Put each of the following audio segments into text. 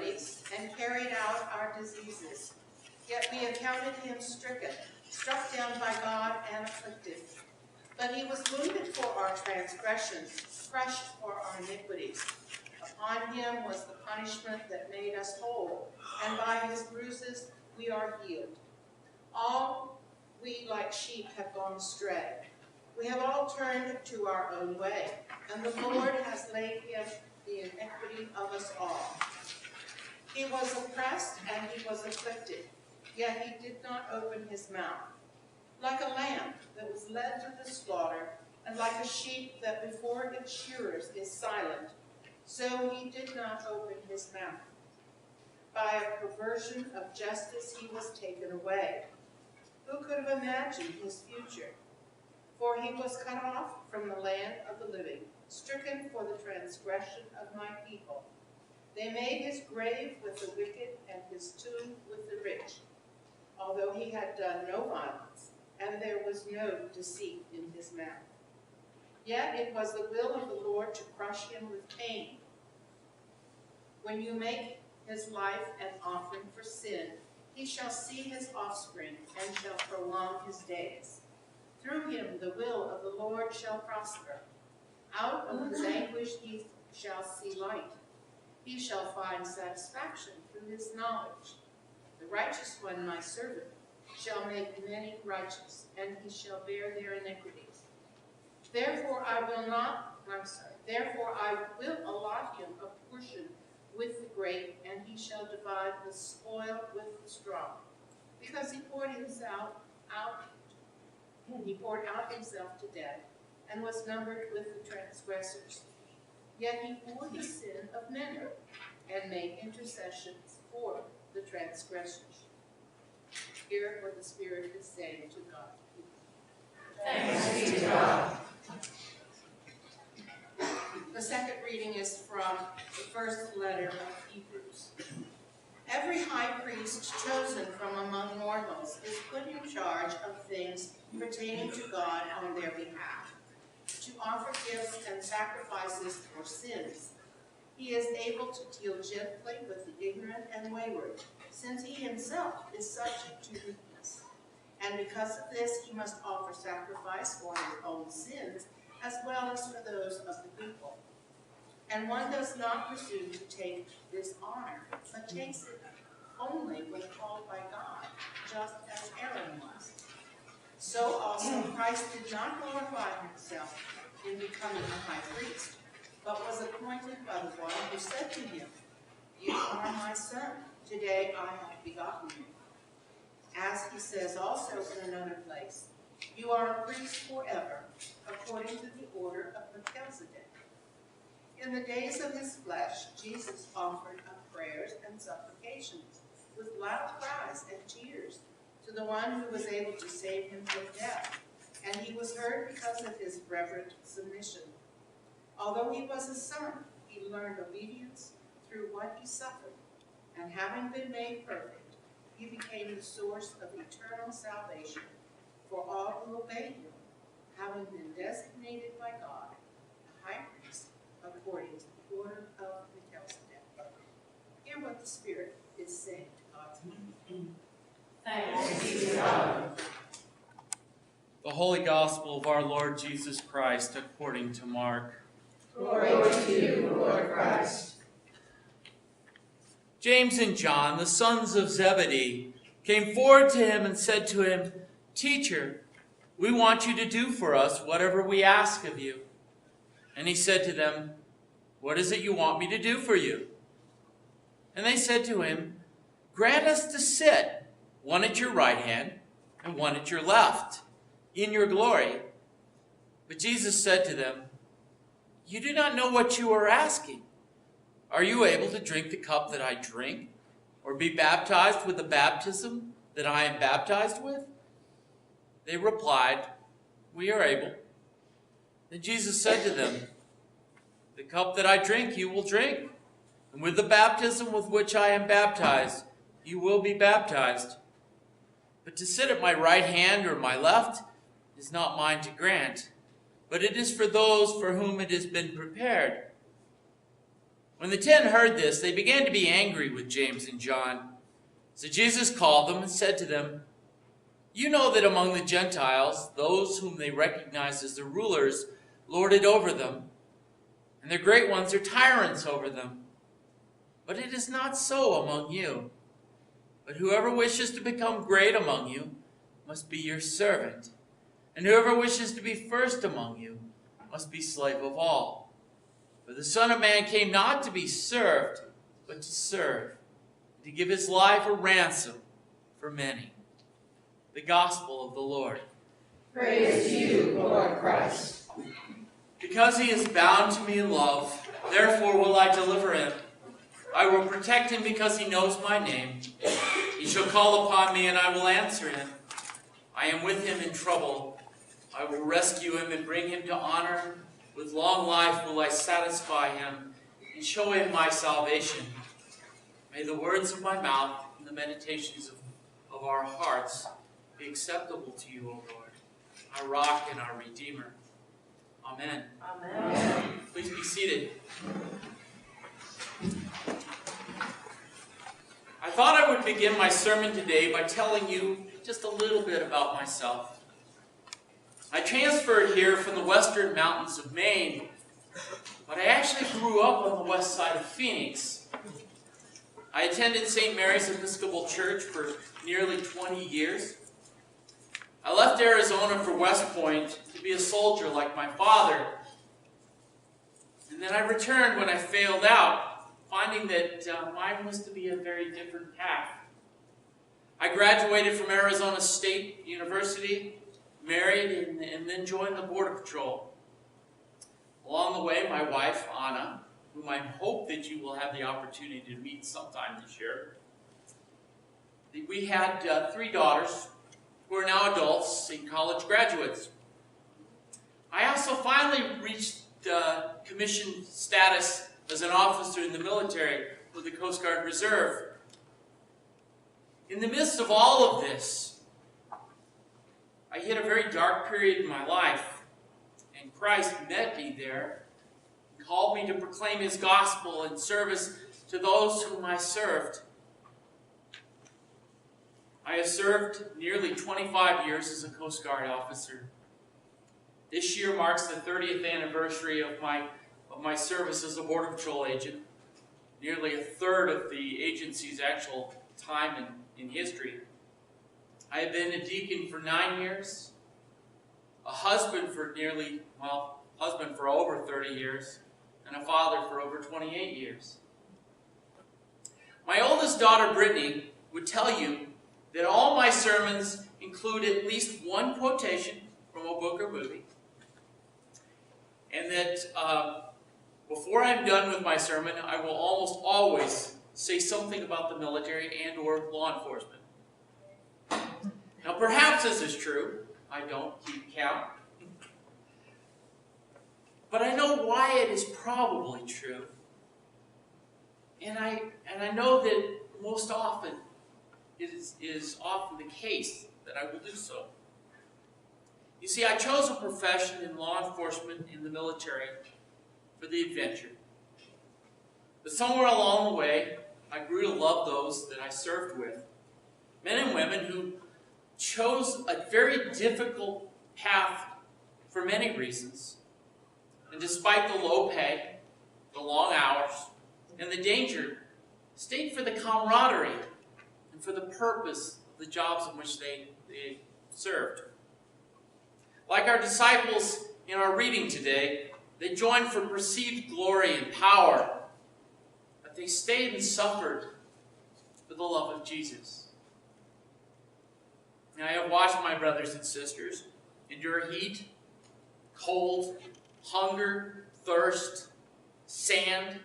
infirmities and carried out our diseases. Yet we accounted him stricken, struck down by God, and afflicted. But he was wounded for our transgressions, crushed for our iniquities. Upon him was the punishment that made us whole, and by his bruises we are healed. All we like sheep have gone astray. We have all turned to our own way, and the Lord has laid him the iniquity of us all. He was oppressed and he was afflicted, yet he did not open his mouth. Like a lamb that was led to the slaughter, and like a sheep that before its shearers is silent, so he did not open his mouth. By a perversion of justice he was taken away. Who could have imagined his future? For he was cut off from the land of the living, stricken for the transgression of my people. They made his grave with the wicked and his tomb with the rich, although he had done no violence, and there was no deceit in his mouth. Yet it was the will of the Lord to crush him with pain. When you make his life an offering for sin, he shall see his offspring and shall prolong his days. Through him the will of the Lord shall prosper. Out of his anguish he shall see light. He shall find satisfaction through his knowledge. The righteous one, my servant, shall make many righteous, and he shall bear their iniquities. Therefore I will allot him a portion with the great, and he shall divide the spoil with the strong, because he poured out himself to death, and was numbered with the transgressors. Yet he bore the sin of many, and made intercessions for the transgressors. Hear what the Spirit is saying to God. Thanks be to God. The second reading is from the first letter of Hebrews. Every high priest chosen from among mortals is put in charge of things pertaining to God on their behalf, to offer gifts and sacrifices for sins. He is able to deal gently with the ignorant and wayward, since he himself is subject to weakness. And because of this, he must offer sacrifice for his own sins, as well as for those of the people. And one does not presume to take this honor, but takes it only when called by God, just as Aaron was. So also Christ did not glorify himself in becoming a high priest, but was appointed by the one who said to him, "You are my son, today I have begotten you." As he says also in another place, "You are a priest forever, according to the order of Melchizedek." In the days of his flesh, Jesus offered up prayers and supplications with loud cries and tears to the one who was able to save him from death, and he was heard because of his reverent submission. Although he was a son, he learned obedience through what he suffered, and having been made perfect, he became the source of eternal salvation for all who obey him, having been designated by God a high priest according to the order of Melchizedek. Hear what the Spirit is saying to God's people. Thanks be to God. The Holy Gospel of our Lord Jesus Christ according to Mark. Glory to you, Lord Christ. James and John, the sons of Zebedee, came forward to him and said to him, "Teacher, we want you to do for us whatever we ask of you." And he said to them, "What is it you want me to do for you?" And they said to him, "Grant us to sit, one at your right hand and one at your left, in your glory." But Jesus said to them, "You do not know what you are asking. Are you able to drink the cup that I drink, or be baptized with the baptism that I am baptized with?" They replied, "We are able." Then Jesus said to them, "The cup that I drink you will drink, and with the baptism with which I am baptized you will be baptized. But to sit at my right hand or my left is not mine to grant, but it is for those for whom it has been prepared." When the 10 heard this, they began to be angry with James and John. So Jesus called them and said to them, "You know that among the Gentiles, those whom they recognize as their rulers lord it over them, and their great ones are tyrants over them. But it is not so among you. But whoever wishes to become great among you must be your servant, and whoever wishes to be first among you must be slave of all. For the Son of Man came not to be served, but to serve, and to give his life a ransom for many." The Gospel of the Lord. Praise to you, Lord Christ. Because he is bound to me in love, therefore will I deliver him. I will protect him because he knows my name. He shall call upon me and I will answer him. I am with him in trouble. I will rescue him and bring him to honor. With long life will I satisfy him and show him my salvation. May the words of my mouth and the meditations of our hearts be acceptable to you, O Lord, our rock and our Redeemer. Amen. Amen. Please be seated. I thought I would begin my sermon today by telling you just a little bit about myself. I transferred here from the western mountains of Maine, but I actually grew up on the west side of Phoenix. I attended St. Mary's Episcopal Church for nearly 20 years. I left Arizona for West Point to be a soldier like my father. And then I returned when I failed out, finding that mine was to be a very different path. I graduated from Arizona State University, married, and then joined the Border Patrol. Along the way, my wife, Anna, whom I hope that you will have the opportunity to meet sometime this year, we had 3 daughters who are now adults and college graduates. I also finally reached commission status as an officer in the military with the Coast Guard Reserve. In the midst of all of this, I hit a very dark period in my life, and Christ met me there and called me to proclaim his gospel in service to those whom I served. I have served nearly 25 years as a Coast Guard officer. This year marks the 30th anniversary of my service as a Border Patrol agent, nearly a third of the agency's actual time in history. I have been a deacon for 9 years, a husband for over 30 years, and a father for over 28 years. My oldest daughter, Brittany, would tell you that all my sermons include at least one quotation from a book or movie, and that before I'm done with my sermon, I will almost always say something about the military and or law enforcement. Now, perhaps this is true. I don't keep count. But I know why it is probably true. And I know that most often it is often the case that I will do so. You see, I chose a profession in law enforcement in the military for the adventure. But somewhere along the way, I grew to love those that I served with. Men and women who chose a very difficult path for many reasons. And despite the low pay, the long hours, and the danger, stayed for the camaraderie and for the purpose of the jobs in which they served. Like our disciples in our reading today, they joined for perceived glory and power, but they stayed and suffered for the love of Jesus. Now, I have watched my brothers and sisters endure heat, cold, hunger, thirst, sand,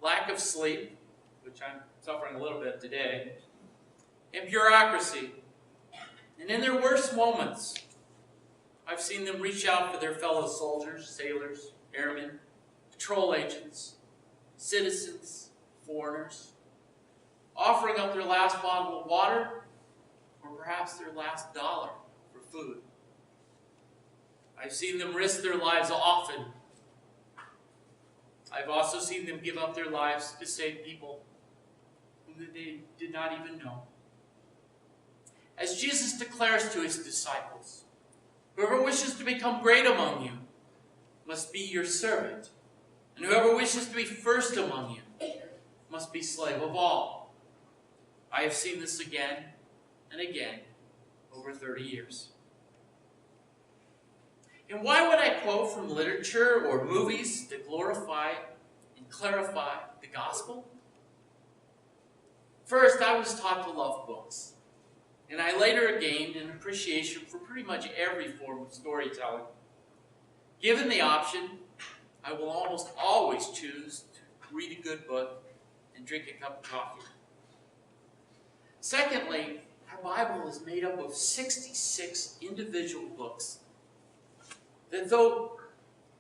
lack of sleep, which I'm suffering a little bit today, and bureaucracy. And in their worst moments, I've seen them reach out for their fellow soldiers, sailors, airmen, patrol agents, citizens, foreigners, offering up their last bottle of water or perhaps their last dollar for food. I've seen them risk their lives often. I've also seen them give up their lives to save people whom they did not even know. As Jesus declares to his disciples, whoever wishes to become great among you must be your servant, and whoever wishes to be first among you must be slave of all. I have seen this again and again over 30 years. And why would I quote from literature or movies to glorify and clarify the gospel? First, I was taught to love books, and I later gained an appreciation for pretty much every form of storytelling. Given the option, I will almost always choose to read a good book and drink a cup of coffee. Secondly, our Bible is made up of 66 individual books that, though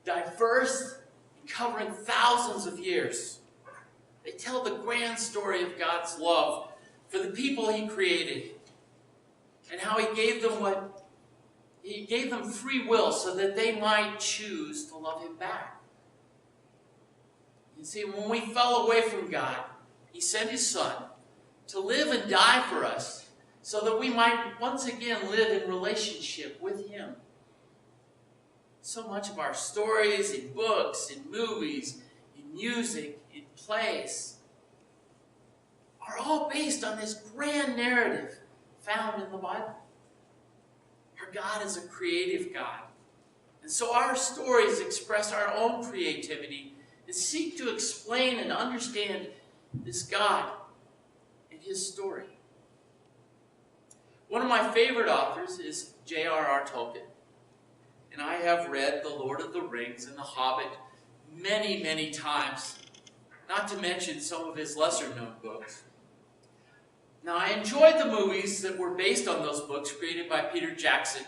diverse and covering thousands of years, they tell the grand story of God's love for the people he created and how he gave them free will so that they might choose to love him back. You see, when we fell away from God, he sent his Son to live and die for us so that we might once again live in relationship with him. So much of our stories in books, in movies, in music, in plays are all based on this grand narrative found in the Bible. Our God is a creative God. And so our stories express our own creativity and seek to explain and understand this God and his story. One of my favorite authors is J.R.R. Tolkien. And I have read The Lord of the Rings and The Hobbit many, many times, not to mention some of his lesser-known books. Now, I enjoyed the movies that were based on those books created by Peter Jackson,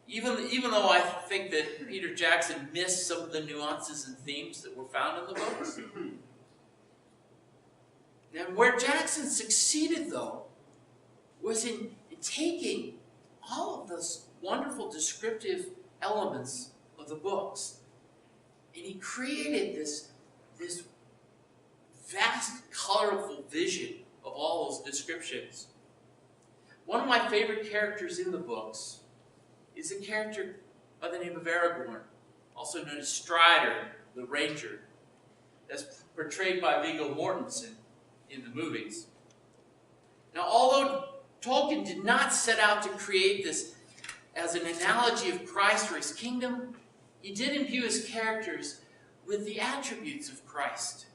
even though I think that Peter Jackson missed some of the nuances and themes that were found in the books. And where Jackson succeeded, though, was in taking all of those wonderful descriptive elements of the books, and he created this vast, colorful vision of all those descriptions. One of my favorite characters in the books is a character by the name of Aragorn, also known as Strider, the Ranger, that's portrayed by Viggo Mortensen in the movies. Now, although Tolkien did not set out to create this as an analogy of Christ or his kingdom, he did imbue his characters with the attributes of Christ.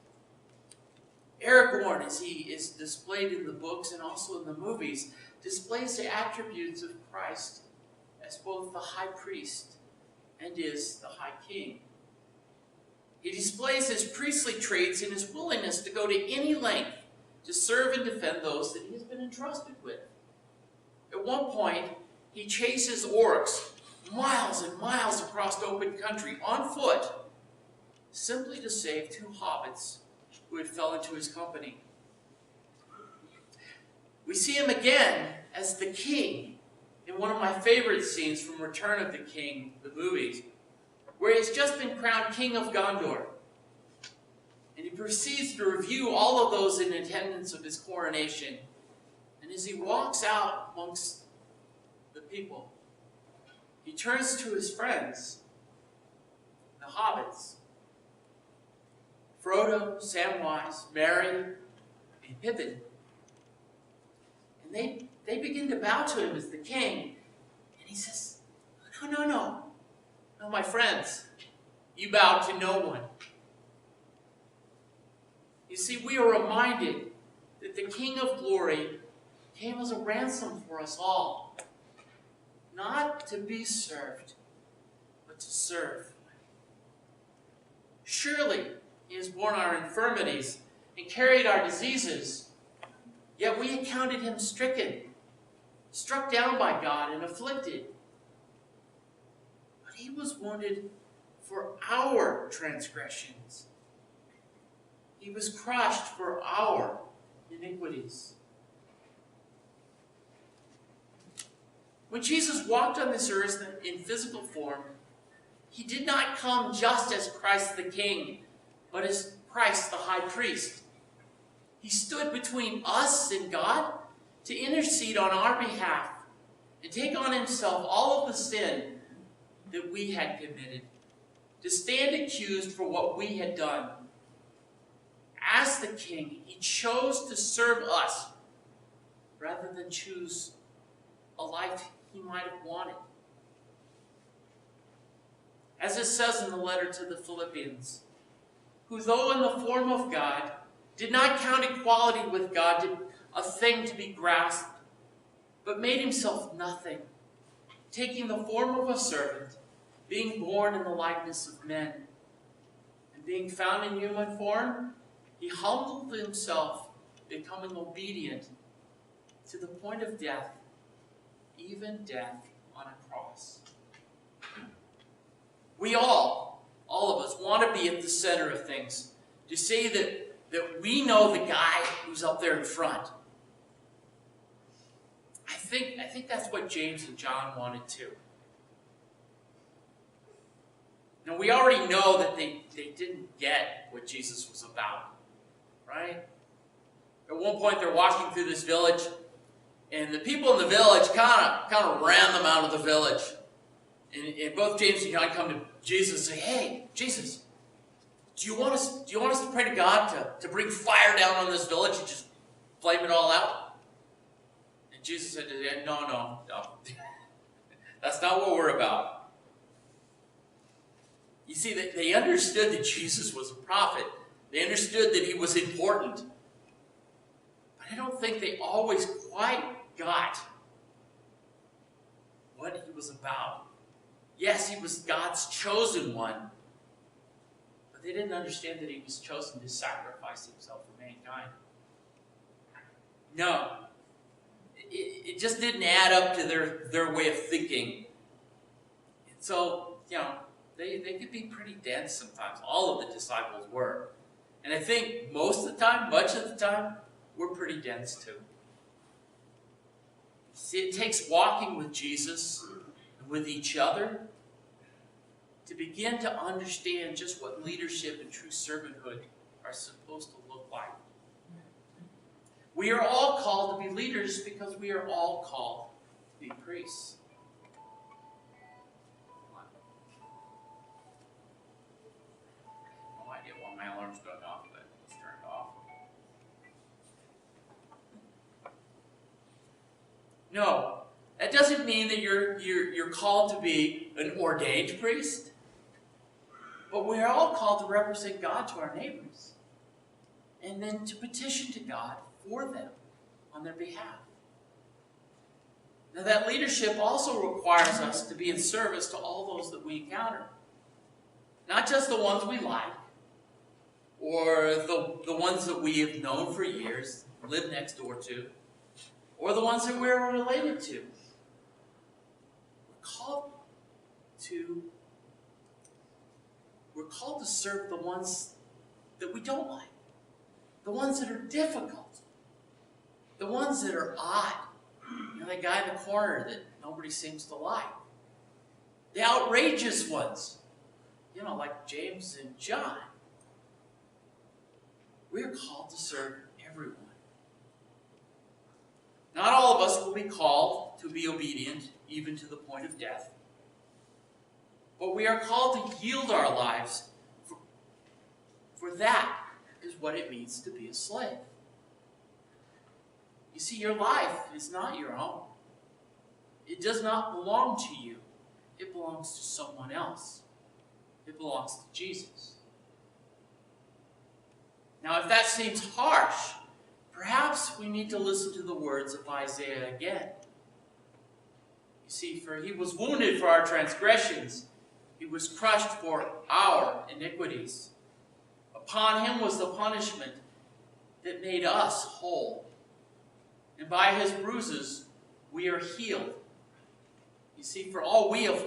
Aragorn, as he is displayed in the books and also in the movies, displays the attributes of Christ as both the high priest and is the high king. He displays his priestly traits and his willingness to go to any length to serve and defend those that he has been entrusted with. At one point, he chases orcs miles and miles across open country on foot, simply to save two hobbits who had fell into his company. We see him again as the king in one of my favorite scenes from Return of the King, the movies, where he's just been crowned king of Gondor. And he proceeds to review all of those in attendance of his coronation. And as he walks out amongst the people, he turns to his friends, the hobbits, Frodo, Samwise, Merry, and Pippin. And they begin to bow to him as the king. And he says, No, my friends, you bow to no one. You see, we are reminded that the King of Glory came as a ransom for us all, not to be served, but to serve. Surely he has borne our infirmities and carried our diseases, yet we accounted him stricken, struck down by God and afflicted. But he was wounded for our transgressions. He was crushed for our iniquities. When Jesus walked on this earth in physical form, he did not come just as Christ the King but as Christ, the high priest. He stood between us and God to intercede on our behalf and take on himself all of the sin that we had committed, to stand accused for what we had done. As the king, he chose to serve us rather than choose a life he might have wanted. As it says in the letter to the Philippians, who though in the form of God, did not count equality with God a thing to be grasped, but made himself nothing, taking the form of a servant, being born in the likeness of men, and being found in human form, he humbled himself, becoming obedient to the point of death, even death on a cross. We all of us, want to be at the center of things, to say that we know the guy who's up there in front. I think that's what James and John wanted too. Now, we already know that they didn't get what Jesus was about, right? At one point, they're walking through this village, and the people in the village kind of ran them out of the village. And both James and John come to Jesus and say, "Hey, Jesus, do you want us to pray to God to bring fire down on this village and just flame it all out?" And Jesus said to them, No. That's not what we're about. You see, they understood that Jesus was a prophet. They understood that he was important. But I don't think they always quite got what he was about. Yes, he was God's chosen one, but they didn't understand that he was chosen to sacrifice himself for mankind. No, it just didn't add up to their way of thinking. And so, they could be pretty dense sometimes. All of the disciples were. And I think most of the time, much of the time, we're pretty dense too. See, it takes walking with Jesus and with each other to begin to understand just what leadership and true servanthood are supposed to look like. We are all called to be leaders because we are all called to be priests. No idea why my alarm's going off, but let's turn it off. No, that doesn't mean that you're called to be an ordained priest. But we're all called to represent God to our neighbors. And then to petition to God for them on their behalf. Now that leadership also requires us to be in service to all those that we encounter. Not just the ones we like, or the ones that we have known for years, live next door to, or the ones that we're related to. We're called to serve the ones that we don't like, the ones that are difficult, the ones that are odd. That guy in the corner that nobody seems to like. The outrageous ones, like James and John. We are called to serve everyone. Not all of us will be called to be obedient, even to the point of death. But we are called to yield our lives, for that is what it means to be a slave. You see, your life is not your own. It does not belong to you. It belongs to someone else. It belongs to Jesus. Now, if that seems harsh, perhaps we need to listen to the words of Isaiah again. You see, for he was wounded for our transgressions. He was crushed for our iniquities. Upon him was the punishment that made us whole. And by his bruises we are healed. You see, for all we have,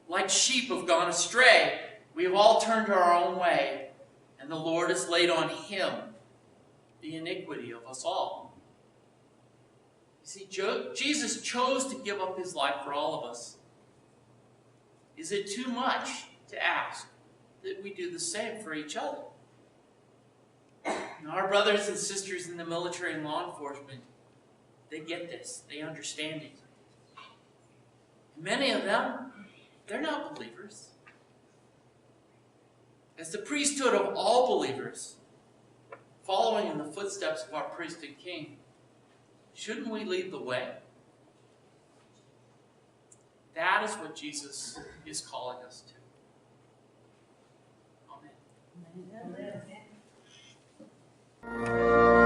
like sheep, have gone astray, we have all turned to our own way, and the Lord has laid on him the iniquity of us all. You see, Jesus chose to give up his life for all of us. Is it too much to ask that we do the same for each other? And our brothers and sisters in the military and law enforcement, they get this. They understand it. Many of them, they're not believers. As the priesthood of all believers, following in the footsteps of our priest and king, shouldn't we lead the way? That is what Jesus is calling us to. Amen. Amen.